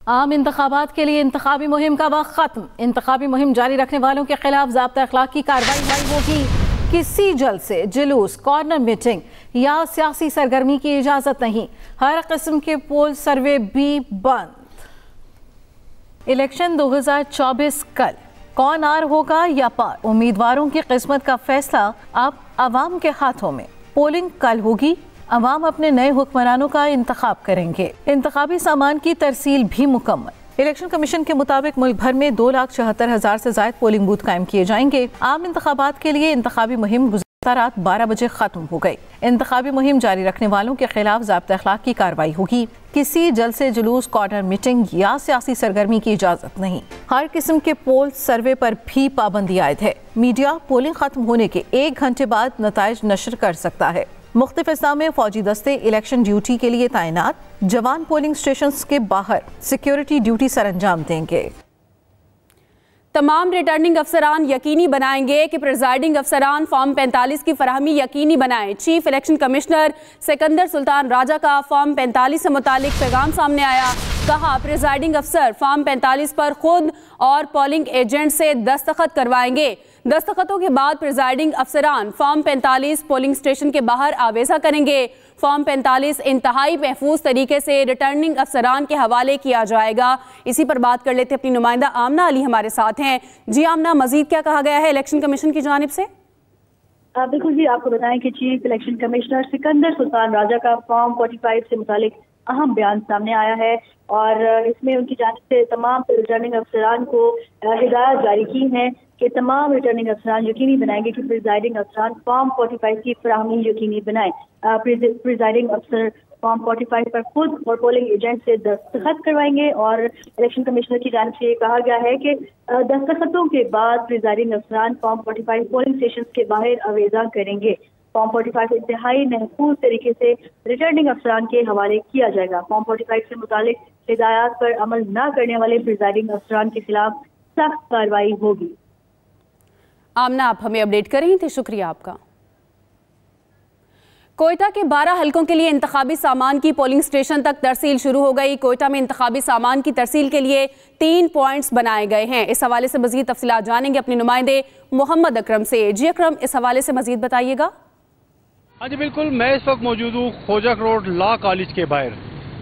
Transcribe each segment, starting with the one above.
आम इंतखाबात के लिए इंतखाबी मुहिम का वक्त खत्म। इंतखाबी मुहिम जारी रखने वालों के खिलाफ ज़ाब्ता अखलाक की कार्रवाई होगी। किसी जलसे, जुलूस, कॉर्नर मीटिंग या सियासी सरगर्मी की इजाजत नहीं। हर किस्म के पोल सर्वे भी बंद। इलेक्शन 2024 कल कौन आर होगा या पार, उम्मीदवारों की किस्मत का फैसला अब अवाम के हाथों में। पोलिंग कल होगी, अवाम अपने नए हुक्मरानों का इंतखाब करेंगे। इंतखाबी सामान की तरसील भी मुकम्मल। इलेक्शन कमीशन के मुताबिक मुल्क भर में 2,76,000 से ज्यादा पोलिंग बूथ कायम किए जाएंगे। आम इंतखाबात के लिए इंतखाबी मुहिम गुज़श्ता रात 12 बजे खत्म हो गई। इंतखाबी मुहिम जारी रखने वालों के खिलाफ ज़ाब्ता अखलाक की कार्रवाई होगी। किसी जलसे, जुलूस, कॉर्नर मीटिंग या सियासी सरगर्मी की इजाजत नहीं। हर किस्म के पोल सर्वे पर भी पाबंदी आयद है। मीडिया पोलिंग खत्म होने के 1 घंटे बाद नताइज नशर कर सकता है। मुख्तलिफ अज़ला में फौजी दस्ते इलेक्शन ड्यूटी के लिए तैनात। जवान पोलिंग स्टेशन के बाहर सिक्योरिटी ड्यूटी सरअंजाम देंगे। तमाम रिटर्निंग अफसरान यकीनी बनाएंगे कि प्रिजाइडिंग अफसरान फॉर्म 45 की फराहमी यकीनी बनाएं। Chief election commissioner Sikandar Sultan Raja का फॉर्म 45 से मुतालिक पैगाम सामने आया। कहा, प्रिजाइडिंग अफसर फॉर्म 45 पर खुद और पोलिंग एजेंट से दस्तखत करवाएंगे। दस्तखतों के बाद प्रिजाइडिंग अफसरान फॉर्म 45 पोलिंग स्टेशन के बाहर आवेजा करेंगे। फॉर्म 45 इंतहाई महफूज तरीके से रिटर्निंग अफसरान के हवाले किया जाएगा। इसी पर बात कर लेते अपनी नुमाइंदा आमना अली हमारे साथ हैं। जी आमना, मजीद क्या कहा गया है इलेक्शन कमीशन की जानिब से? बिल्कुल जी, आपको बताएं कि chief election commissioner Sikandar Sultan Raja का फॉर्म 45 से मुतालिक अहम बयान सामने आया है और इसमें उनकी जानिब से तमाम रिटर्निंग अफसरान को हिदायत जारी की है कि तमाम रिटर्निंग अफसरान यकीनी बनाएंगे कि प्रिजाइडिंग अफसरान फॉर्म 45 की फराहमी यकीनी बनाएं। प्रिजाइडिंग अफसर फॉर्म 45 पर खुद और पोलिंग एजेंट से दस्तखत करवाएंगे और इलेक्शन कमिश्नर की जानिब से ये कहा गया है कि दस्तखतों के बाद प्रिजाइडिंग अफसरान फॉर्म 45 पोलिंग स्टेशन के बाहर आवेजा करेंगे। फॉर्म 45 इंतहाई महफूज तरीके से रिटर्निंग अफसरान के हवाले किया जाएगा। फॉर्म 45 से मुतालिक हिदायत पर अमल न करने वाले प्रिजाइडिंग अफसरान के खिलाफ सख्त कार्रवाई होगी। आमना, आप हमें अपडेट कर रही थी, शुक्रिया आपका। कोयटा के 12 हलकों के लिए इंतखाबी सामान की पोलिंग स्टेशन तक तरसील शुरू हो गई। कोयटा में इंतखाबी सामान की तरसील के लिए 3 पॉइंट्स बनाए गए हैं। इस हवाले से मजीद तफसीलात जानेंगे अपने नुमाइंदे मोहम्मद अकरम से। जी अकरम, इस हवाले से मजीद बताइएगा। हाँ जी बिल्कुल, मैं इस वक्त मौजूद हूँ खोजक रोड लॉ कॉलेज के बाहर।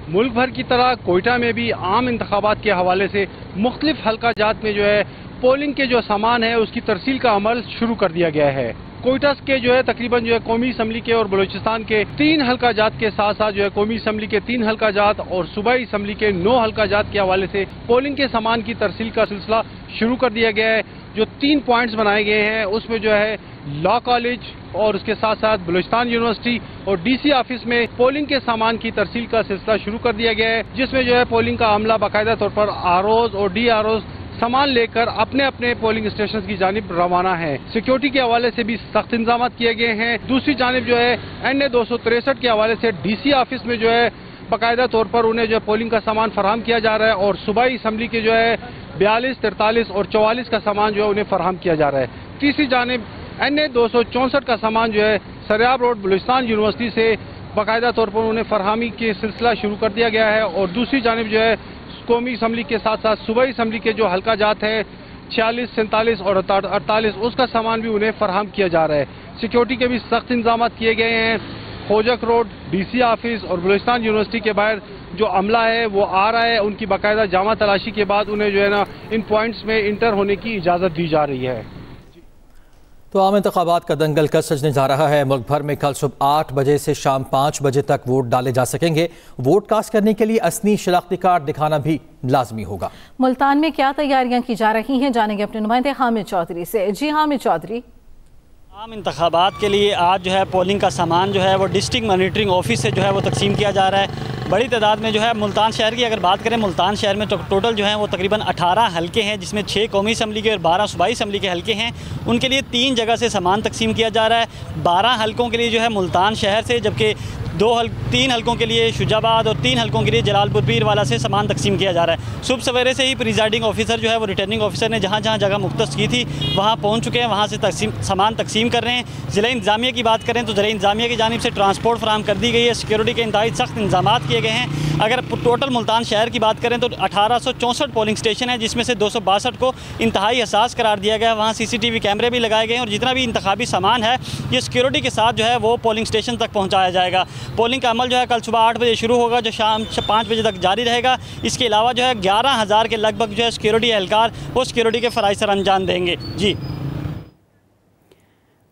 मुल्क भर की तरह कोयटा में भी आम इंतखाबात के हवाले से मुख्तलिफ हल्का जात में जो है पोलिंग के जो सामान है उसकी तरसील का अमल शुरू कर दिया गया है। कोयटा के जो है तकरीबन जो है कौमी असम्बली के और बलूचिस्तान के 3 हल्का जात के साथ साथ जो है कौमी असम्बली के 3 हल्का जात और सूबाई असम्बली के 9 हल्का जात के हवाले से पोलिंग के सामान की तरसील का सिलसिला शुरू कर दिया गया है। जो 3 पॉइंट्स बनाए गए हैं उसमें जो है लॉ कॉलेज और उसके साथ साथ बलूचिस्तान यूनिवर्सिटी और डीसी ऑफिस में पोलिंग के सामान की तरसील का सिलसिला शुरू कर दिया गया है, जिसमें जो है पोलिंग का अमला बाकायदा तौर पर आरओज और डीआरओज सामान लेकर अपने अपने पोलिंग स्टेशन की जानिब रवाना है। सिक्योरिटी के हवाले से भी सख्त इंतजाम किए गए हैं। दूसरी जानिब जो है NA 263 के हवाले से डीसी ऑफिस में जो है बाकायदा तौर पर उन्हें जो है पोलिंग का सामान फराहम किया जा रहा है और सूबाई असम्बली के जो है 42, 43 और 44 का सामान जो है उन्हें फराहम किया जा रहा है। तीसरी जानिब NA 264 का सामान जो है सरियाब रोड बलूचिस्तान यूनिवर्सिटी से बाकायदा तौर पर उन्हें फरहमी के सिलसिला शुरू कर दिया गया है और दूसरी जानिब जो है कौमी असम्बली के साथ साथ सूबाई असम्बली के जो हल्का जात है 46, 47 और 48 उसका सामान भी उन्हें फराहम किया जा रहा है। सिक्योरिटी के भी सख्त इंतजाम किए गए हैं। खोजक रोड, डीसी ऑफिस और बलूचिस्तान यूनिवर्सिटी के बाहर जो अमला है वो आ रहा है, उनकी बाकायदा जामा तलाशी के बाद उन्हें जो है ना इन पॉइंट्स में इंटर होने की इजाज़त दी जा रही है। तो आम इंतखाबात का दंगल कस सजने जा रहा है। मुल्क भर में कल सुबह 8 बजे से शाम 5 बजे तक वोट डाले जा सकेंगे। वोट कास्ट करने के लिए असली शनाख्ती कार्ड दिखाना भी लाजमी होगा। मुल्तान में क्या तैयारियां की जा रही हैं, जानेंगे अपने नुमाइंदे हामिद चौधरी से। जी हामिद चौधरी। आम इंतखाबात के लिए आज जो है पोलिंग का सामान जो है वो डिस्ट्रिक्ट मॉनिटरिंग ऑफिस से जो है वो तकसीम किया जा रहा है। बड़ी तादाद में जो है मुल्तान शहर की अगर बात करें, मुल्तान शहर में तो टोटल जो है वो तकरीबन 18 हलके हैं, जिसमें 6 कौमी असम्बली के और 12 सूबाई असम्बली के हलके हैं। उनके लिए 3 जगह से सामान तकसीम किया जा रहा है। 12 हलकों के लिए जो है मुल्तान शहर से, जबकि तीन हलकों के लिए शुजाबाद और 3 हलकों के लिए जलालपुर पीरवाला से सामान तकसीम किया जा रहा है। सुबह सवेरे से ही प्रिजाइडिंग ऑफिसर जो है वो रिटर्निंग ऑफिसर ने जहाँ जहाँ जगह मुख्तस की थी वहाँ पहुँच चुके हैं, वहाँ से सामान तकसीम कर रहे हैं। ज़िला इंतज़ामिया की बात करें तो ज़िला इंतज़ामिया की जानिब से ट्रांसपोर्ट फराहम कर दी गई है। सिक्योरिटी के इंतहाई सख्त इंतजाम किए गए हैं। अगर टोटल मुल्तान शहर की बात करें तो 1864 पोलिंग स्टेशन है, जिसमें से 262 को इंतहाई हसास करार दिया गया है। वहाँ CCTV कैमरे भी लगाए गए हैं और जितना भी इंतखाबी सामान है ये सिक्योरिटी के साथ जो है वो पोलिंग स्टेशन तक पहुँचाया जाएगा। पोलिंग का अमल जो है कल सुबह 8 बजे शुरू होगा, जो शाम 5 बजे तक जारी रहेगा। इसके अलावा जो है 11,000 के लगभग जो है सिक्योरिटी एहलकार वो सिक्योरिटी के फ़राइज़ सर अंजाम देंगे। जी,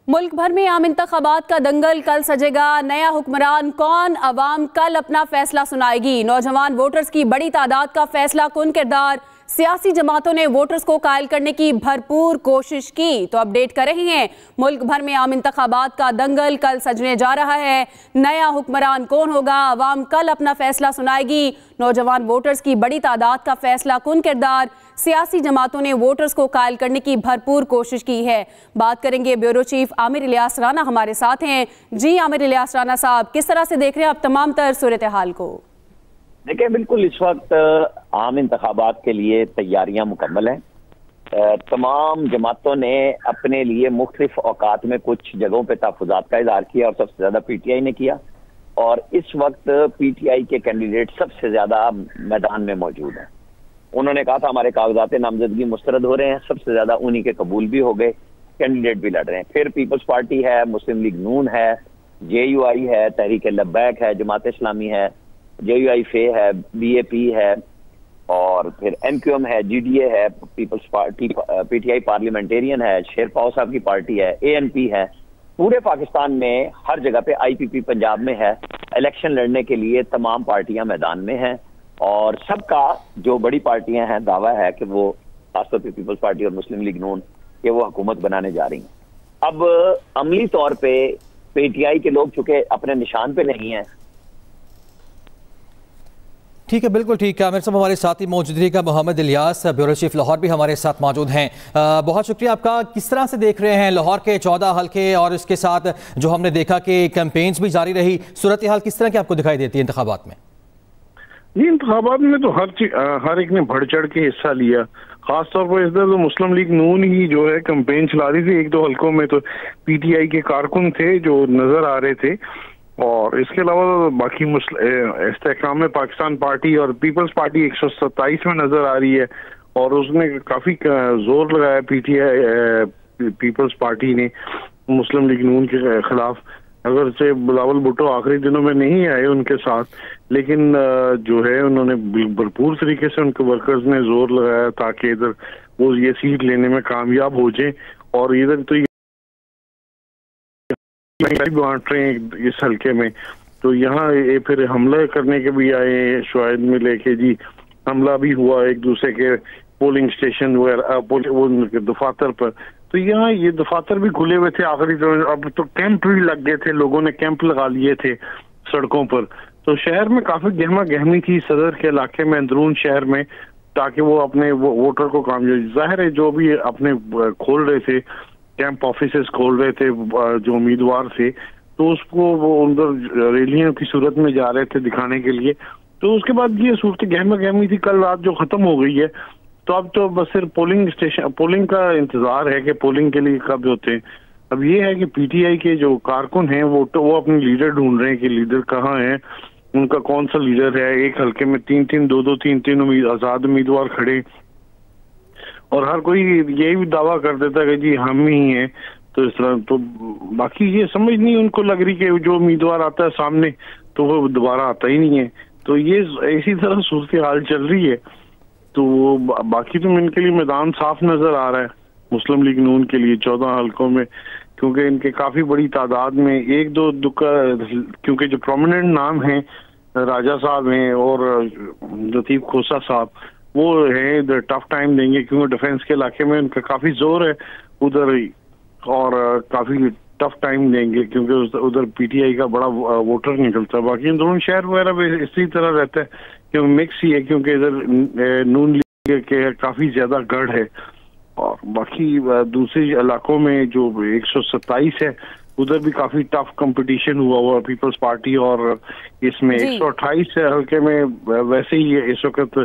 मुल्क भर में आम इंतखाबात का दंगल कल सजेगा। नया हुक्मरान कौन, अवाम कल अपना फैसला सुनाएगी। नौजवान वोटर्स की बड़ी तादाद का फैसला कुन किरदार। सियासी जमातों ने वोटर्स को कायल करने की भरपूर कोशिश की। तो अपडेट कर रहे हैं, मुल्क भर में आम इंतखाबात का दंगल कल सजने जा रहा है। नया हुक्मरान कौन होगा, अवाम कल अपना फैसला सुनाएगी। नौजवान वोटर्स की बड़ी तादाद का फैसला कुन किरदार। सियासी जमातों ने वोटर्स को कायल करने की भरपूर कोशिश की है। बात करेंगे ब्यूरो चीफ आमिर इलियास राना हमारे साथ हैं। जी आमिर इलियास राना साहब, किस तरह से देख रहे हैं आप तमाम तर सूरत हाल को? देखिए, बिल्कुल इस वक्त आम इंतखाबात के लिए तैयारियां मुकम्मल हैं। तमाम जमातों ने अपने लिए मुख्तलिफ औकात में कुछ जगहों पे तहफ़्फ़ुज़ात का इज़हार किया और सबसे ज़्यादा PTI ने किया। और इस वक्त PTI के कैंडिडेट सबसे ज़्यादा मैदान में मौजूद हैं। उन्होंने कहा था हमारे कागजात नामजदगी मुस्तरद हो रहे हैं, सबसे ज़्यादा उन्हीं के कबूल भी हो गए, कैंडिडेट भी लड़ रहे हैं। फिर पीपल्स पार्टी है, मुस्लिम लीग नून है, JUI है, तहरीक लब्बैक है, जमात इस्लामी है, JUI फे है, BAP है और फिर MQM है, GDA है, पीपल्स पार्टी PTI पार्लियामेंटेरियन है, शेरपाव साहब की पार्टी है, ANP है। पूरे पाकिस्तान में हर जगह पे IPP पंजाब में है। इलेक्शन लड़ने के लिए तमाम पार्टियां मैदान में हैं और सबका जो बड़ी पार्टियां हैं दावा है कि वो खासतौर पर पीपल्स पार्टी और मुस्लिम लीग नून कि वो हुकूमत बनाने जा रही हैं। अब अमली तौर पे PTI के लोग चूंकि अपने निशान पे नहीं हैं। ठीक है, बिल्कुल ठीक है। आमिर साहब हमारे साथ ही मौजूद रहेगा। मोहम्मद इलियास, ब्यूरो चीफ लाहौर भी हमारे साथ मौजूद हैं। बहुत शुक्रिया आपका। किस तरह से देख रहे हैं लाहौर के 14 हल्के और इसके साथ जो हमने देखा कि कैंपेन्स भी जारी रही, सूरत हाल किस तरह की आपको दिखाई देती है इंतखाबात में? जी, इंतखाबात में तो हर एक ने बढ़ चढ़ के हिस्सा लिया। खासतौर पर इस तो मुस्लिम लीग नून ही जो है कैंपेन चला रही थी। 1-2 हल्कों में तो PTI के कारकुन थे जो नजर आ रहे थे और इसके अलावा बाकी इस्तेहकाम पाकिस्तान पार्टी और पीपल्स पार्टी 127 में नजर आ रही है और उसने काफी जोर लगाया PTI पीपल्स पार्टी ने मुस्लिम लीग नून के खिलाफ। अगर से बिलावल भुट्टो आखिरी दिनों में नहीं आए उनके साथ, लेकिन जो है उन्होंने भरपूर तरीके से उनके वर्कर्स ने जोर लगाया ताकि इधर वो ये सीट लेने में कामयाब हो जाए। और इधर तो बांट रहे हैं इस हल्के में, तो यहाँ ये फिर हमला करने के भी आए शुआयद में लेके। जी, हमला भी हुआ एक दूसरे के पोलिंग स्टेशन वगैरह दफातर पर। तो यहाँ ये दफातर भी खुले हुए थे आखिरी दिनों। अब तो कैंप भी लग गए थे, लोगों ने कैंप लगा लिए थे सड़कों पर। तो शहर में काफी गहमा गहमी थी सदर के इलाके में, अंदरून शहर में, ताकि वो अपने वोटर को कामयाब। जाहिर है जो भी अपने खोल रहे थे कैंप ऑफिसेस खोल रहे थे जो उम्मीदवार थे, तो उसको वो अंदर रैलियों की सूरत में जा रहे थे दिखाने के लिए। तो उसके बाद ये सूरत गहमा गहमी थी कल रात जो खत्म हो गई है। तो अब तो बस सिर्फ पोलिंग का इंतजार है कि पोलिंग के लिए कब होते हैं। अब ये है कि PTI के जो कारकुन हैं वो अपने लीडर ढूंढ रहे हैं कि लीडर कहाँ है, उनका कौन सा लीडर है। एक हल्के में 3-3 आजाद उम्मीदवार खड़े और हर कोई यही भी दावा कर देता है कि जी हम ही हैं। तो इस तरह तो बाकी ये समझ नहीं उनको लग रही कि जो उम्मीदवार आता है सामने तो वो दोबारा आता ही नहीं है। तो ये इसी तरह सूरत हाल चल रही है। तो बाकी तो इनके लिए मैदान साफ नजर आ रहा है मुस्लिम लीग नून के लिए 14 हल्कों में, क्योंकि इनके काफी बड़ी तादाद में 1-2 दुक्का, क्योंकि जो प्रोमिनेंट नाम हैं राजा साहब हैं और लतीफ खोसा साहब, वो हैं इधर टफ टाइम देंगे क्योंकि डिफेंस के इलाके में उनका काफी जोर है उधर और काफी टफ टाइम देंगे क्योंकि उधर PTI का बड़ा वोटर निकलता है। बाकी दोनों शहर वगैरह में इसी तरह रहता है क्योंकि मिक्स ही है, क्योंकि इधर नून लीग के काफी ज्यादा गढ़ है। और बाकी दूसरे इलाकों में जो 127 है उधर भी काफी टफ कंपटीशन हुआ पीपल्स पार्टी और इसमें 128 हल्के में वैसे ही इस वक्त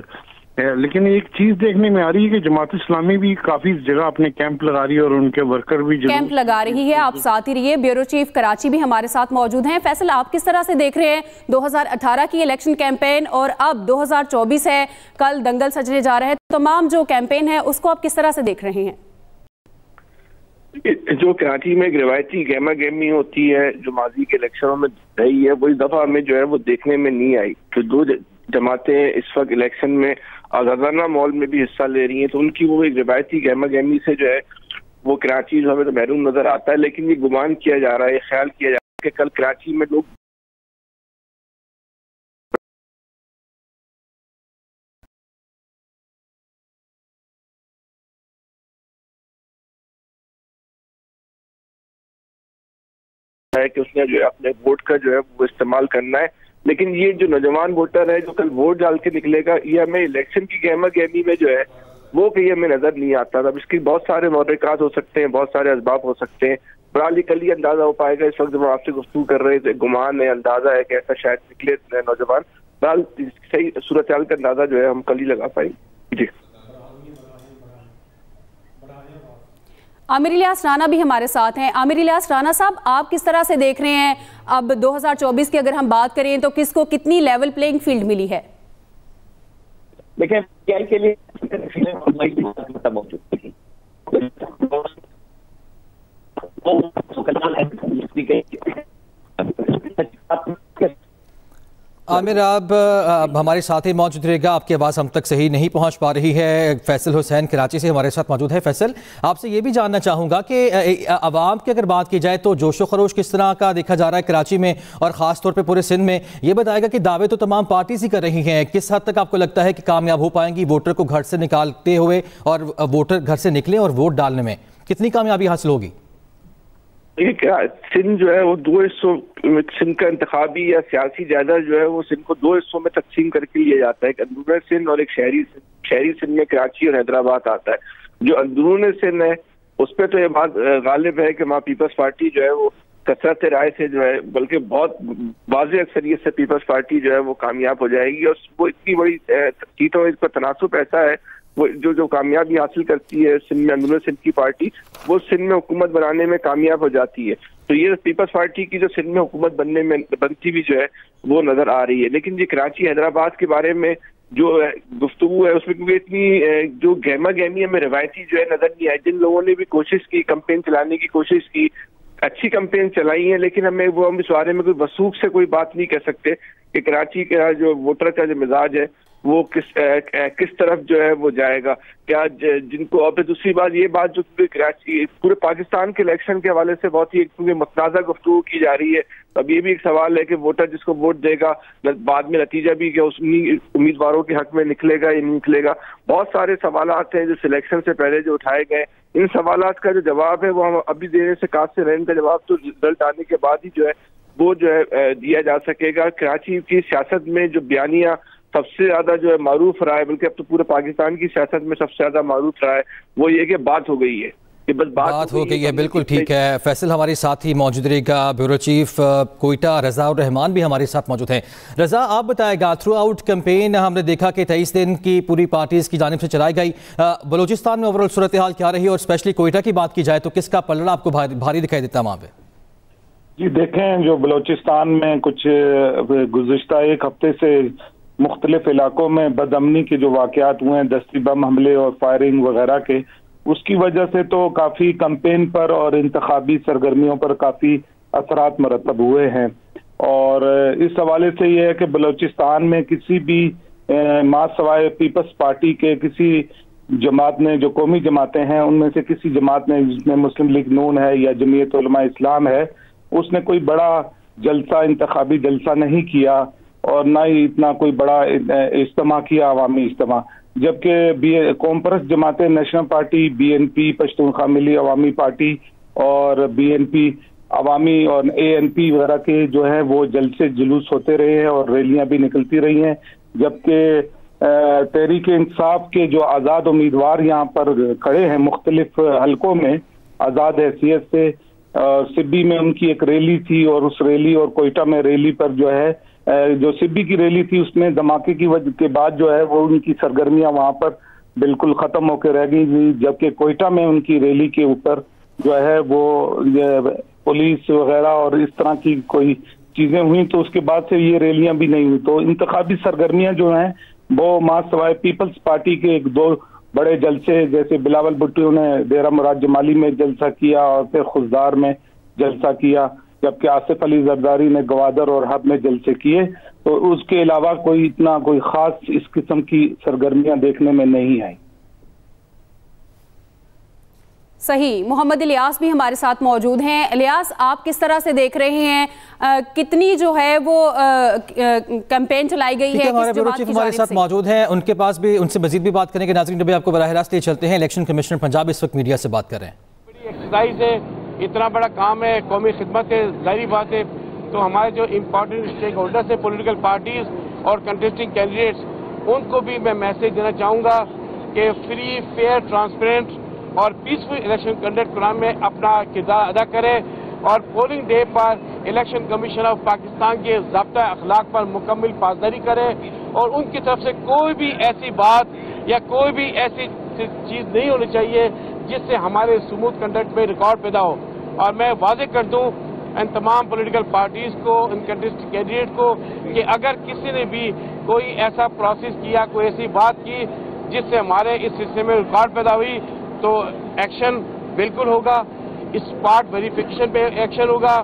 है। लेकिन एक चीज देखने में आ रही है कि जमात इस्लामी भी काफी जगह अपने कैंप लगा रही है और उनके वर्कर भी कैंप लगा रही है। आप साथ ही रहिए, ब्यूरो चीफ कराची भी हमारे साथ मौजूद हैं। फैसल, आप किस तरह से देख रहे हैं 2018 की इलेक्शन कैंपेन और अब 2024 है, कल दंगल सजने जा रहे हैं, तमाम जो कैंपेन है उसको आप किस तरह से देख रहे हैं? जो कराची में एक रिवायती गहमा गहमी होती है जो माजी के इलेक्शनों में रही है, वो इस दफा में जो है वो देखने में नहीं आई। तो दो जमातें इस वक्त इलेक्शन में आजादाना माहौल में भी हिस्सा ले रही हैं, तो उनकी वो एक रिवायती गहमा गहमी से जो है वो कराची जो हमें तो महरूम नजर आता है। लेकिन ये गुमान किया जा रहा है, ख्याल किया जा रहा है कि कल कराची में लोग है कि उसने जो है अपने वोट का जो है वो इस्तेमाल करना है। लेकिन ये जो नौजवान वोटर है जो कल वोट डाल के निकलेगा, ये हमें इलेक्शन की गहमा गहमी में जो है वो कहीं हमें नजर नहीं आता था। इसकी बहुत सारे महरकात हो सकते हैं, बहुत सारे असबाब हो सकते हैं। बहरहाल कल ही अंदाजा हो पाएगा। इस वक्त जब हम आपसे गुफ्तगू कर रहे थे, गुमान है, अंदाजा है कि ऐसा शायद निकले नौजवान। बहरहाल सही सूरत हाल का अंदाजा जो है हम कल ही लगा पाएंगे। जी, आमिर इलियास राना भी हमारे साथ हैं। आमिर इलियास राना साहब, आप किस तरह से देख रहे हैं अब 2024 की अगर हम बात करें तो किसको कितनी लेवल प्लेइंग फील्ड मिली है? देखिए, के लिए आमिर, आप हमारे साथ ही मौजूद रहेगा। आपकी आवाज़ हम तक सही नहीं पहुंच पा रही है। फैसल हुसैन कराची से हमारे साथ मौजूद है। फैसल, आपसे ये भी जानना चाहूँगा कि आवाम की अगर बात की जाए तो जोशो खरोश किस तरह का देखा जा रहा है कराची में और ख़ास तौर पे पूरे सिंध में? ये बताएगा कि दावे तो तमाम पार्टीज ही कर रही हैं, किस हद तक आपको लगता है कि कामयाब हो पाएंगी वोटर को घर से निकालते हुए और वोटर घर से निकले और वोट डालने में कितनी कामयाबी हासिल होगी? क्या सिंध जो है वो दो हिस्सों में, सिंध का इंतखाबी या सियासी जायजा जो है वो सिंध को दो हिस्सों में तकसीम करके लिया जाता है, एक अंदरूनी सिंध और एक शहरी सिंध। शहरी सिंध में कराची और हैदराबाद आता है। जो अंदरूनी सिंध है उस पर तो ये बात गालिब है कि वहाँ पीपल्स पार्टी जो है वो कसरत राय से जो है, बल्कि बहुत वाज़ेह अक्सरियत से पीपल्स पार्टी जो है वो कामयाब हो जाएगी। और वो इतनी बड़ी सीटों इस पर तनासुब ऐसा है, वो जो कामयाबी हासिल करती है सिंध में, अंदरूनी सिंध की पार्टी, वो सिंध में हुकूमत बनाने में कामयाब हो जाती है। तो ये पीपल्स पार्टी की जो सिंध में हुकूमत बनती भी जो है वो नजर आ रही है। लेकिन ये कराची हैदराबाद के बारे में जो गुफ्तगू है उसमें क्योंकि इतनी जो गहमा गहमी हमें रिवायती जो है नजर नहीं आई। जिन लोगों ने भी कोशिश की, कैंपेन चलाने की कोशिश की, अच्छी कैंपेन चलाई है, लेकिन हम इस बारे में कोई वसूख से कोई बात नहीं कह सकते कि कराची का जो वोटर का जो मिजाज है वो किस तरफ जो है वो जाएगा। क्या जिनको, और दूसरी बात ये बात जो कराची पूरे पाकिस्तान के इलेक्शन के हवाले से बहुत ही क्योंकि मतनाज़ा गुफ्तगू की जा रही है, अब ये भी एक सवाल है कि वोटर जिसको वोट देगा बाद में नतीजा भी क्या उस उम्मीदवारों के हक में निकलेगा या नहीं निकलेगा। बहुत सारे सवालात हैं जो सिलेक्शन से पहले जो उठाए गए। इन सवालात का जो जवाब है वो हम अभी देने से काफी रहें, इनका जवाब तो रिजल्ट आने के बाद ही जो है वो जो है दिया जा सकेगा। कराची की सियासत में जो बयानिया सबसे ज्यादा जो है मारूफ रहा है, बल्कि अब तो पूरे पाकिस्तान की सियासत में सबसे ज्यादा मारूफ रहा है, वो ये कि बात हो गई है, कि बस बात हो गई है। बिल्कुल ठीक है। फैसल हमारे साथ ही मौजूद रहेगा। ब्यूरो चीफ कोयटा रजा और रहमान भी हमारे साथ मौजूद हैं। रजा, आप बताएगा, थ्रू आउट कैंपेन हमने देखा कि 23 दिन की पूरी पार्टीज की जानिब से चलाई गई। बलूचिस्तान में ओवरऑल सूरत हाल क्या रही और स्पेशली कोयटा की बात की जाए तो किसका पलड़ा आपको भारी दिखाई देता वहाँ पे? जी देखें, जो बलूचिस्तान में कुछ गुज़िश्ता एक हफ्ते से मुख्तलिफ इलाकों में बदअमनी के जो वाक़यात हुए हैं, दस्ती बम हमले और फायरिंग वगैरह के, उसकी वजह से तो काफ़ी कैंपेन पर और इंतखाबी सरगर्मियों पर काफ़ी असरात मरतब हुए हैं। और इस हवाले से ये है कि बलूचिस्तान में किसी भी मां सवाए पीपल्स पार्टी के किसी जमात ने, जो कौमी जमातें हैं उनमें से किसी जमात ने, जिसमें मुस्लिम लीग नून है या जमीयत उलमा इस्लाम है, उसने कोई बड़ा जलसा, इंतखाबी जलसा नहीं किया और ना ही इतना कोई बड़ा इज्तिमा किया, अवामी इज्तिमा। जबकि कॉमपर्स जमातें, नेशनल पार्टी, BNP पश्तूनख्वा मिली अवामी पार्टी और BNP अवामी और ANP वगैरह के जो है वो जलसे जुलूस होते रहे हैं और रैलियां भी निकलती रही हैं। जबकि तहरीक इंसाफ के जो आज़ाद उम्मीदवार यहाँ पर खड़े हैं मुख्तलिफ हलकों में आज़ाद हैसियत से, सिब्बी में उनकी एक रैली थी और उस रैली और कोयटा में रैली पर जो है जो सिब्बी की रैली थी उसमें धमाके की वजह के बाद जो है वो उनकी सरगर्मियां वहां पर बिल्कुल खत्म होकर रह गई, जबकि कोयटा में उनकी रैली के ऊपर जो है वो पुलिस वगैरह और इस तरह की कोई चीजें हुई, तो उसके बाद से ये रैलियां भी नहीं हुई। तो इंतखाबी सरगर्मियां जो हैं वो मां सवाए पीपल्स पार्टी के एक दो बड़े जलसे, जैसे बिलावल भुट्टो ने डेरा मुराद जमाली में जलसा किया और फिर खुशदार में जलसा किया, जबकि आसिफ अली जरदारी ने गवादर और हब में जलसे किए। तो उसके अलावा कोई इतना कोई खास इस किस्म की सरगर्मियां देखने में नहीं आई। सही, मोहम्मद इलियास भी हमारे साथ मौजूद हैं। इलियास, आप किस तरह से देख रहे हैं, कितनी जो है वो कैंपेन चलाई गई है? हमारे ब्यूरो चीफ हमारे साथ मौजूद हैं, उनके पास भी उनसे मजीद भी बात करेंगे। नाज़रीन, अभी आपको बराह रास्त ले चलते हैं। इलेक्शन कमिश्नर पंजाब इस वक्त मीडिया से बात कर रहे हैं। बड़ी एक्सरसाइज है, इतना बड़ा काम है, कौमी खिदमत है, जाहिर बात है। तो हमारे जो इम्पोर्टेंट स्टेक होल्डर्स है, पॉलिटिकल पार्टीज और कंटेस्टिंग कैंडिडेट्स, उनको भी मैं मैसेज देना चाहूँगा कि फ्री, फेयर, ट्रांसपेरेंट और पीसफुल इलेक्शन कंडक्ट कराने में अपना किरदार अदा करें और पोलिंग डे पर इलेक्शन कमीशन ऑफ पाकिस्तान के ज़ाब्ता अखलाक पर मुकम्मल पासदारी करें और उनकी तरफ से कोई भी ऐसी बात या कोई भी ऐसी चीज़ नहीं होनी चाहिए जिससे हमारे स्मूथ कंडक्ट में रिकॉर्ड पैदा हो। और मैं वाजे कर दूं इन तमाम पॉलिटिकल पार्टीज को, इन कंटेस्टेड कैंडिडेट को कि अगर किसी ने भी कोई ऐसा प्रोसेस किया, कोई ऐसी बात की जिससे हमारे इस हिस्से में रिकॉर्ड पैदा हुई, तो एक्शन बिल्कुल होगा। स्पॉट वेरिफिकेशन पे एक्शन होगा।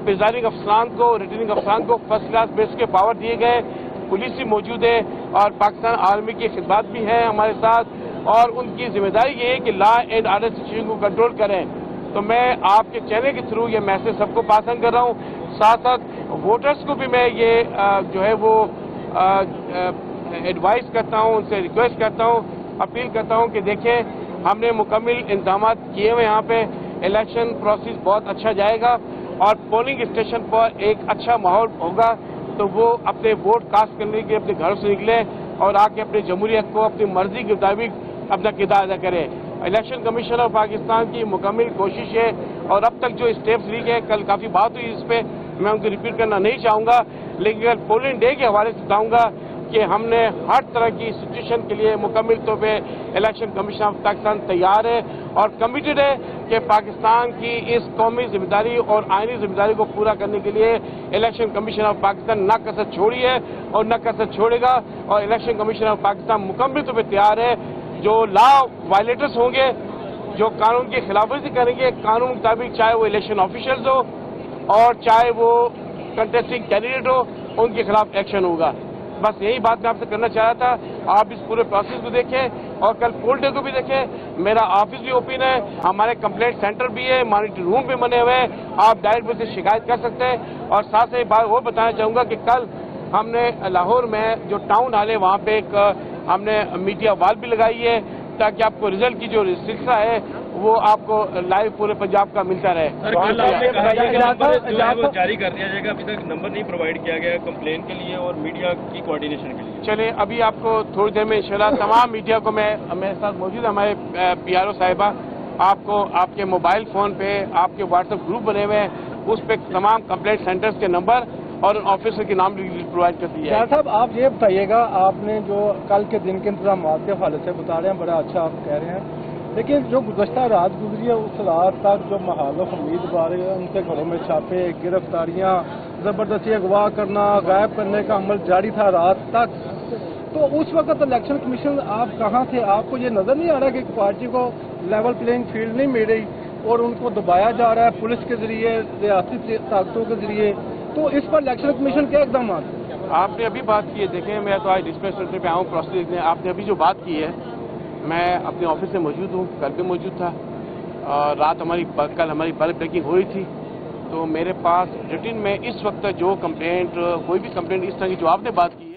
प्रिजाइडिंग अफसरान को, रिटर्निंग अफसरान को फर्स्ट क्लास बेस के पावर दिए गए, पुलिस भी मौजूद है और पाकिस्तान आर्मी की खिदमत भी है हमारे साथ और उनकी जिम्मेदारी ये है कि लॉ एंड ऑर्डर सिचुएशन को कंट्रोल करें। तो मैं आपके चैनल के थ्रू ये मैसेज सबको पास ऑन कर रहा हूँ। साथ साथ वोटर्स को भी मैं ये जो है वो एडवाइस करता हूँ, उनसे रिक्वेस्ट करता हूँ, अपील करता हूँ कि देखें, हमने मुकम्मल इंतजाम किए हुए यहाँ पे, इलेक्शन प्रोसेस बहुत अच्छा जाएगा और पोलिंग स्टेशन पर एक अच्छा माहौल होगा। तो वो अपने वोट कास्ट करने के अपने घरों से निकले और आके अपनी जमहूरियत को अपनी मर्जी के मुताबिक अपना किरदार अदा करें। इलेक्शन कमीशन ऑफ पाकिस्तान की मुकम्मल कोशिश है और अब तक जो स्टेप्स ली गए, कल काफ़ी बात हुई इस पर, मैं उनको रिपीट करना नहीं चाहूँगा, लेकिन पोलिंग डे के हवाले से बताऊँगा कि हमने हर तरह की सिचुएशन के लिए मुकम्मल तौर पे इलेक्शन कमीशन ऑफ पाकिस्तान तैयार है और कमिटेड है कि पाकिस्तान की इस कौमी जिम्मेदारी और आईनी जिम्मेदारी को पूरा करने के लिए इलेक्शन कमीशन ऑफ पाकिस्तान न कसर छोड़ी है और न कसर छोड़ेगा। और इलेक्शन कमीशन ऑफ पाकिस्तान मुकम्मल तौर पर तैयार है। जो लॉ वायलेटर्स होंगे, जो कानून की खिलाफवर्जी करेंगे, कानून के मुताबिक, चाहे वो इलेक्शन ऑफिशियल्स हो और चाहे वो कंटेस्टिंग कैंडिडेट हो, उनके खिलाफ एक्शन होगा। बस यही बात मैं आपसे करना चाह रहा था। आप इस पूरे प्रोसेस को देखें और कल पोल डे को भी देखें। मेरा ऑफिस भी ओपन है, हमारे कंप्लेंट सेंटर भी है, मॉनिटरिंग रूम भी बने हुए हैं, आप डायरेक्ट मुझसे शिकायत कर सकते हैं। और साथ ही बात और बताना चाहूँगा कि कल हमने लाहौर में जो टाउन हॉल है वहाँ पे एक हमने मीडिया वॉल भी लगाई है ताकि आपको रिजल्ट की जो सिलसिला है वो आपको लाइव पूरे पंजाब का मिलता रहे। जारी कर दिया जाएगा, अभी तक नंबर नहीं प्रोवाइड किया गया कंप्लेन के लिए और मीडिया की कोऑर्डिनेशन के लिए। चलिए, अभी आपको थोड़ी देर में इंशाल्लाह तमाम मीडिया को मेरे साथ मौजूद हमारे PRO साहिबा आपको आपके मोबाइल फोन पे आपके व्हाट्सएप ग्रुप बने हुए हैं, उस पर तमाम कंप्लेंट सेंटर्स के नंबर और ऑफिसर के नाम प्रोवाइड कर दिया है। साहब, आप ये बताइएगा, आपने जो कल के दिन के इंतजाम के हवाले से बता रहे हैं, बड़ा अच्छा आप कह रहे हैं, लेकिन जो गुज़श्ता रात गुजरी है उस रात तक जो महाल उम्मीदवार है उनके घरों में छापे, गिरफ्तारियां, जबरदस्ती अगवा करना, गायब करने का अमल जारी था रात तक। तो उस वक्त इलेक्शन कमीशन आप कहाँ थे? आपको ये नजर नहीं आ रहा कि पार्टी को लेवल प्लेइंग फील्ड नहीं मिल रही और उनको दबाया जा रहा है पुलिस के जरिए, रियासती ताकतों के जरिए? तो इस पर इलेक्शन कमीशन क्या इकदाम? आपने अभी बात की है, देखें मैं तो आज डिस्प्ले सेंटर पे आऊँ प्रोसेस देखने। आपने अभी जो बात की है, मैं अपने ऑफिस में मौजूद हूँ, कल भी मौजूद था और रात कल हमारी बल्ब ब्रेकिंग हुई थी। तो मेरे पास रिटन में इस वक्त जो कंप्लेंट, कोई भी कंप्लेंट इस तरह की जो आपने बात की है।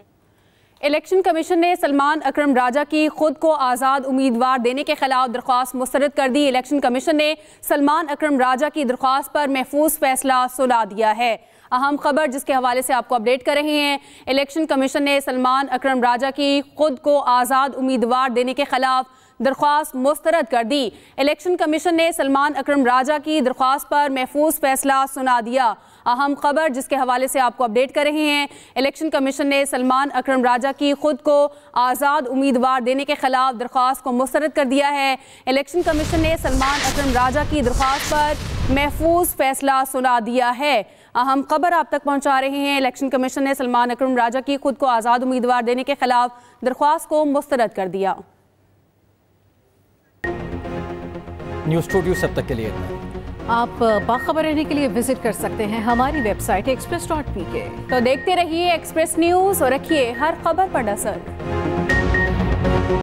इलेक्शन कमीशन ने सलमान अकरम राजा की खुद को आज़ाद उम्मीदवार देने के खिलाफ दरख्वास्त मुस्तरद कर दी। इलेक्शन कमीशन ने सलमान अकरम राजा की दरख्वास्त पर महफूज फैसला सुना दिया है। अहम खबर जिसके हवाले से आपको अपडेट कर रहे हैं, इलेक्शन कमीशन ने सलमान अकरम राजा की खुद को आज़ाद उम्मीदवार देने के खिलाफ दरख्वास्त मुस्तरद कर दी। इलेक्शन कमीशन ने सलमान अकरम राजा की दरख्वास्त पर महफूज फैसला सुना दिया। अहम खबर जिसके हवाले से आपको अपडेट कर रहे हैं, इलेक्शन कमीशन ने सलमान अकरम राजा की खुद को आज़ाद उम्मीदवार देने के खिलाफ दरख्वास्त को मुस्तरद कर दिया है। इलेक्शन कमीशन ने सलमान अकरम राजा की दरख्वास्त पर महफूज फैसला सुना दिया है। अहम खबर आप तक पहुंचा रहे हैं, इलेक्शन कमीशन ने सलमान अकरम राजा की खुद को आज़ाद उम्मीदवार देने के खिलाफ दरख्वास्त को मुस्तरद कर दिया। न्यूज़ स्टूडियो सब तक के लिए आप बाखबर रहने के लिए विजिट कर सकते हैं हमारी वेबसाइट express.pk। तो देखते रहिए एक्सप्रेस न्यूज़ और रखिए हर खबर पर नजर।